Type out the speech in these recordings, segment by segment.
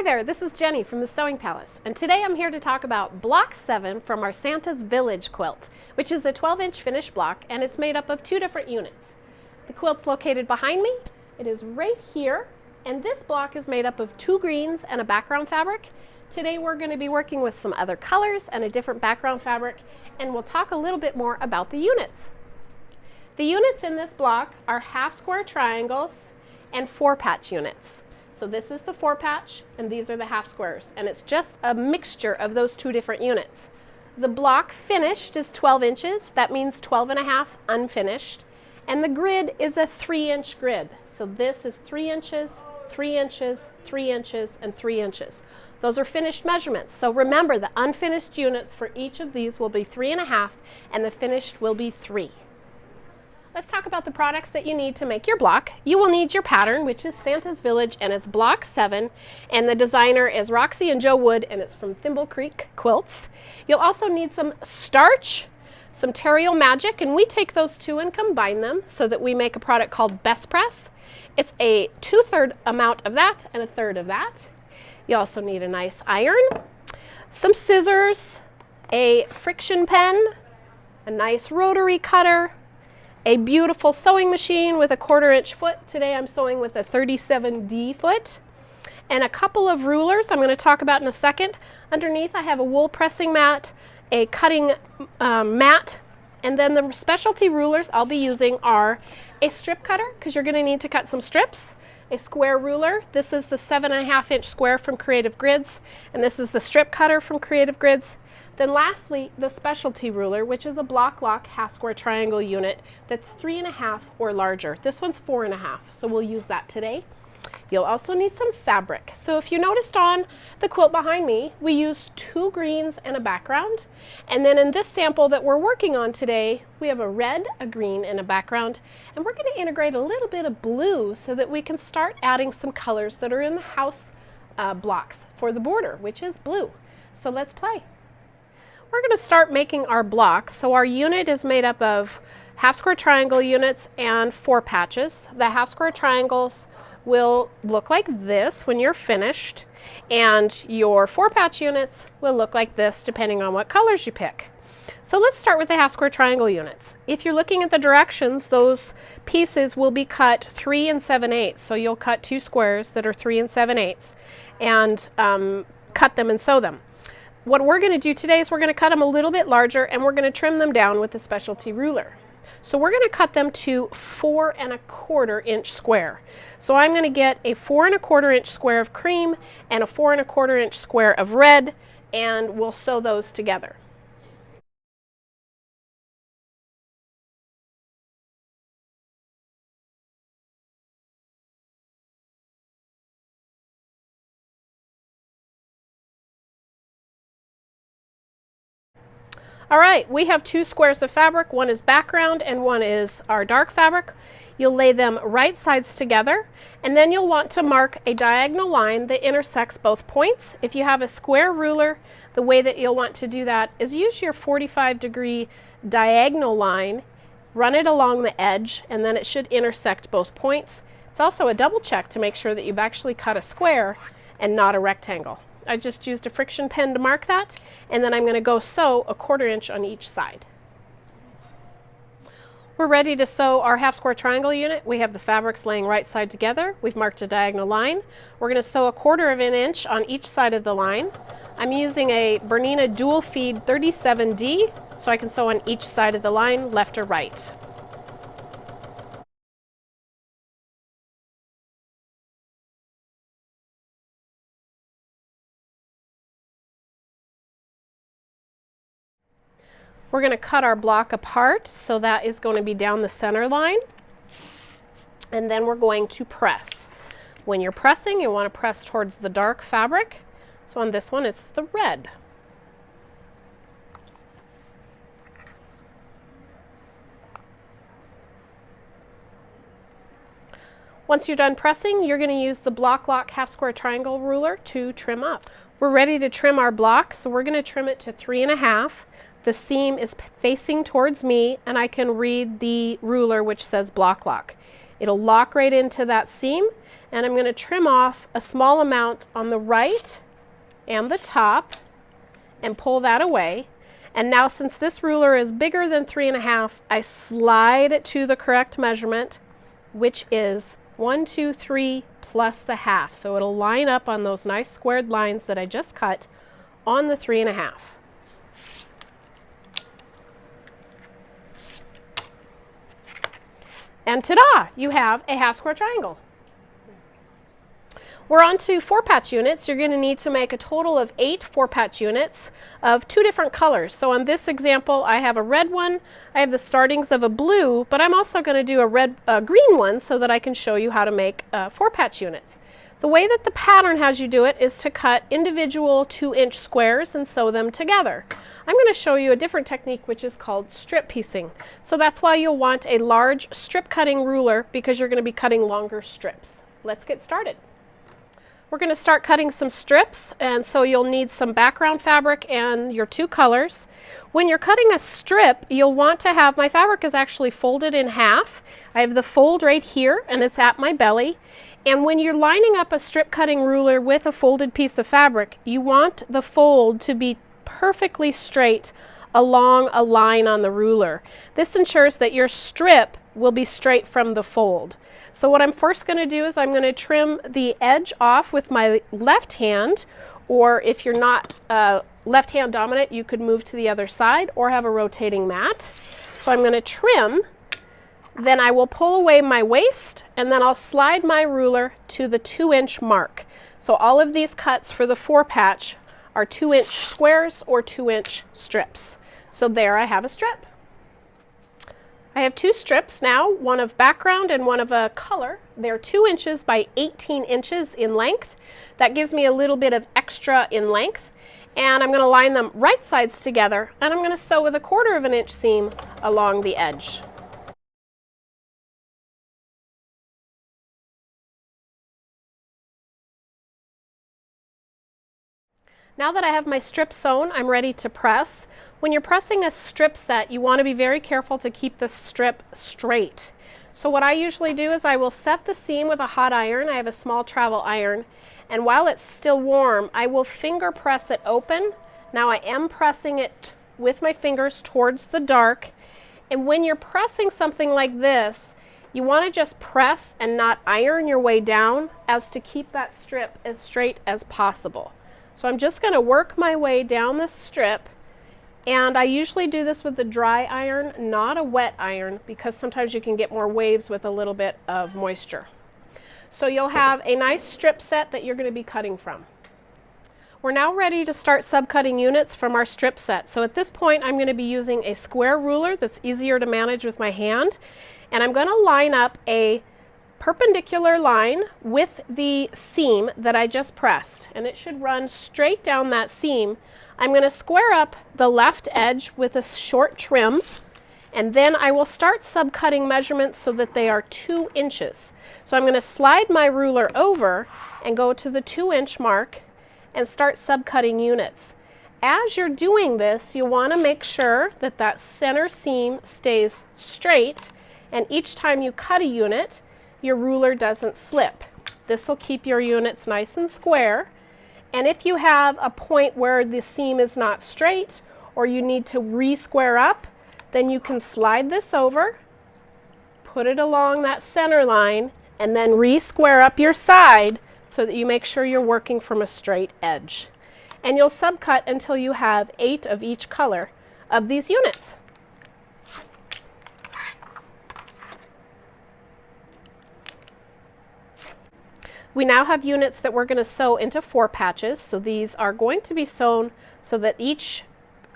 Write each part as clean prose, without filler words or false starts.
Hi there, this is Jenny from the Sewing Palace, and today I'm here to talk about Block 7 from our Santa's Village quilt, which is a 12-inch finished block, and it's made up of two different units. The quilt's located behind me. It is right here, and this block is made up of two greens and a background fabric. Today we're going to be working with some other colors and a different background fabric, and we'll talk a little bit more about the units. The units in this block are half square triangles and 4-patch units. So this is the 4-patch and these are the half squares, and it's just a mixture of those two different units. The block finished is 12 inches, that means 12.5 unfinished, and the grid is a 3-inch grid. So this is 3 inches, 3 inches, 3 inches, and 3 inches. Those are finished measurements. So remember, the unfinished units for each of these will be 3.5 and the finished will be 3. Let's talk about the products that you need to make your block. You will need your pattern, which is Santa's Village, and it's Block 7, and the designer is Roxy and Joe Wood, and it's from Thimble Creek Quilts. You'll also need some starch, some Terrial Magic, and we take those two and combine them so that we make a product called Best Press. It's a 2/3 amount of that and a 1/3 of that. You also need a nice iron, some scissors, a friction pen, a nice rotary cutter, a beautiful sewing machine with a 1/4-inch foot. Today I'm sewing with a 37D foot, and a couple of rulers I'm going to talk about in a second. Underneath I have a wool pressing mat, a cutting mat, and then the specialty rulers I'll be using are a strip cutter, because you're going to need to cut some strips, a square ruler. This is the 7.5-inch square from Creative Grids, and this is the strip cutter from Creative Grids. Then lastly, the specialty ruler, which is a block lock half square triangle unit that's 3.5 or larger. This one's 4.5, so we'll use that today. You'll also need some fabric. So if you noticed on the quilt behind me, we used two greens and a background. And then in this sample that we're working on today, we have a red, a green, and a background. And we're going to integrate a little bit of blue so that we can start adding some colors that are in the house blocks for the border, which is blue. So let's play. We're going to start making our block. So our unit is made up of half square triangle units and 4 patches. The half square triangles will look like this when you're finished, and your 4-patch units will look like this depending on what colors you pick. So let's start with the half square triangle units. If you're looking at the directions, those pieces will be cut 3 7/8. So you'll cut 2 squares that are 3 7/8 and cut them and sew them. What we're going to do today is we're going to cut them a little bit larger, and we're going to trim them down with the specialty ruler. So we're going to cut them to 4.25-inch square. So I'm going to get a 4.25-inch square of cream and a 4.25-inch square of red, and we'll sew those together. All right, we have 2 squares of fabric. One is background and one is our dark fabric. You'll lay them right sides together, and then you'll want to mark a diagonal line that intersects both points. If you have a square ruler, the way that you'll want to do that is use your 45-degree diagonal line, run it along the edge, and then it should intersect both points. It's also a double check to make sure that you've actually cut a square and not a rectangle. I just used a friction pen to mark that, and then I'm going to go sew a 1/4 inch on each side. We're ready to sew our half square triangle unit. We have the fabrics laying right side together. We've marked a diagonal line. We're going to sew a 1/4 inch on each side of the line. I'm using a Bernina dual feed 37D, so I can sew on each side of the line, left or right. We're going to cut our block apart, so that is going to be down the center line, and then we're going to press. When you're pressing, you want to press towards the dark fabric. So on this one, it's the red. Once you're done pressing, you're going to use the block lock half square triangle ruler to trim up. We're ready to trim our block, so we're going to trim it to 3.5. The seam is facing towards me, and I can read the ruler which says block lock. It'll lock right into that seam, and I'm going to trim off a small amount on the right and the top and pull that away. And now, since this ruler is bigger than 3.5, I slide it to the correct measurement, which is 1, 2, 3 plus the half. So it'll line up on those nice squared lines that I just cut on the 3.5. And ta-da! You have a half square triangle. We're on to 4-patch units. You're going to need to make a total of 8 4-patch units of 2 different colors. So on this example, I have a red one, I have the startings of a blue, but I'm also going to do a green one so that I can show you how to make 4-patch units. The way that the pattern has you do it is to cut individual 2-inch squares and sew them together. I'm going to show you a different technique, which is called strip piecing. So that's why you'll want a large strip cutting ruler, because you're going to be cutting longer strips. Let's get started. We're going to start cutting some strips, and so you'll need some background fabric and your 2 colors. When you're cutting a strip, you'll want to have, my fabric is actually folded in half. I have the fold right here, and it's at my belly. And when you're lining up a strip cutting ruler with a folded piece of fabric, you want the fold to be perfectly straight along a line on the ruler. This ensures that your strip will be straight from the fold. So what I'm first going to do is I'm going to trim the edge off with my left hand, or if you're not left hand dominant, you could move to the other side or have a rotating mat. So I'm going to trim, then I will pull away my waist, and then I'll slide my ruler to the 2-inch mark. So all of these cuts for the 4-patch are 2-inch squares or 2-inch strips. So there I have a strip. I have 2 strips now, one of background and one of a color. They're 2 inches by 18 inches in length. That gives me a little bit of extra in length. And I'm going to line them right sides together, and I'm going to sew with a 1/4 inch seam along the edge. Now that I have my strip sewn, I'm ready to press. When you're pressing a strip set, you want to be very careful to keep the strip straight. So what I usually do is I will set the seam with a hot iron. I have a small travel iron, and while it's still warm, I will finger press it open. Now I am pressing it with my fingers towards the dark, and when you're pressing something like this, you want to just press and not iron your way down, as to keep that strip as straight as possible. So I'm just going to work my way down this strip, and I usually do this with a dry iron, not a wet iron, because sometimes you can get more waves with a little bit of moisture. So you'll have a nice strip set that you're going to be cutting from. We're now ready to start subcutting units from our strip set. So at this point, I'm going to be using a square ruler that's easier to manage with my hand, and I'm going to line up a perpendicular line with the seam that I just pressed, and it should run straight down that seam. I'm going to square up the left edge with a short trim, and then I will start subcutting measurements so that they are 2 inches. So I'm going to slide my ruler over and go to the 2-inch mark and start subcutting units. As you're doing this, you want to make sure that that center seam stays straight, and each time you cut a unit, your ruler doesn't slip. This will keep your units nice and square. And if you have a point where the seam is not straight, or you need to re-square up, then you can slide this over, put it along that center line, and then re-square up your side so that you make sure you're working from a straight edge. And you'll subcut until you have 8 of each color of these units. We now have units that we're going to sew into 4 patches. So these are going to be sewn so that each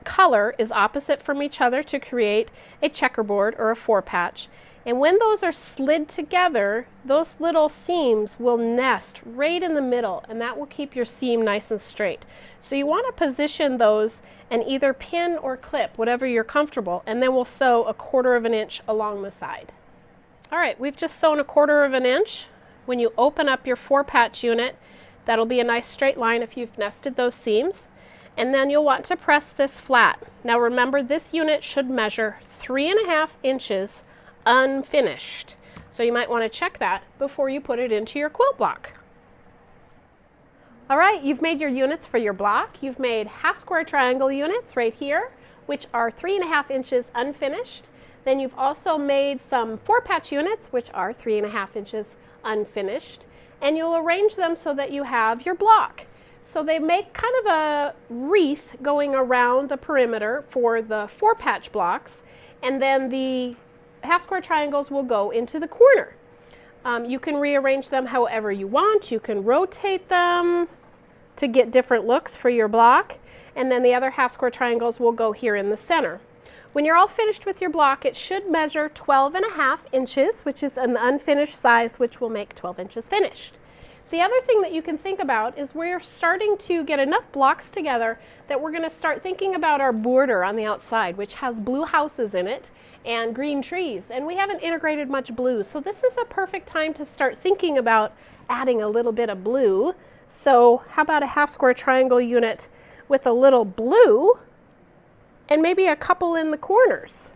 color is opposite from each other to create a checkerboard or a 4-patch. And when those are slid together, those little seams will nest right in the middle, and that will keep your seam nice and straight. So you want to position those and either pin or clip, whatever you're comfortable, and then we'll sew a 1/4 inch along the side. All right, we've just sewn a 1/4 inch. When you open up your 4-patch unit, that'll be a nice straight line if you've nested those seams. And then you'll want to press this flat. Now remember, this unit should measure 3.5 inches unfinished. So you might want to check that before you put it into your quilt block. All right, you've made your units for your block. You've made half square triangle units right here, which are 3.5 inches unfinished. Then you've also made some 4-patch units, which are 3.5 inches unfinished. And you'll arrange them so that you have your block. So they make kind of a wreath going around the perimeter for the 4-patch blocks, and then the half square triangles will go into the corner. You can rearrange them however you want. You can rotate them to get different looks for your block, and then the other half square triangles will go here in the center. When you're all finished with your block, it should measure 12.5 inches, which is an unfinished size, which will make 12 inches finished. The other thing that you can think about is we're starting to get enough blocks together that we're going to start thinking about our border on the outside, which has blue houses in it and green trees, and we haven't integrated much blue. So this is a perfect time to start thinking about adding a little bit of blue. So how about a half square triangle unit with a little blue and maybe a couple in the corners?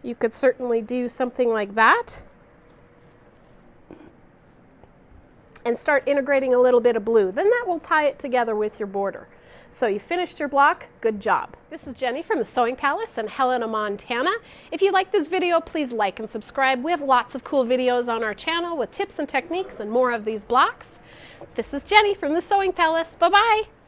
You could certainly do something like that and start integrating a little bit of blue. Then that will tie it together with your border. So you finished your block, good job. This is Jenny from the Sewing Palace in Helena, Montana. If you like this video, please like and subscribe. We have lots of cool videos on our channel with tips and techniques and more of these blocks. This is Jenny from the Sewing Palace. Bye-bye.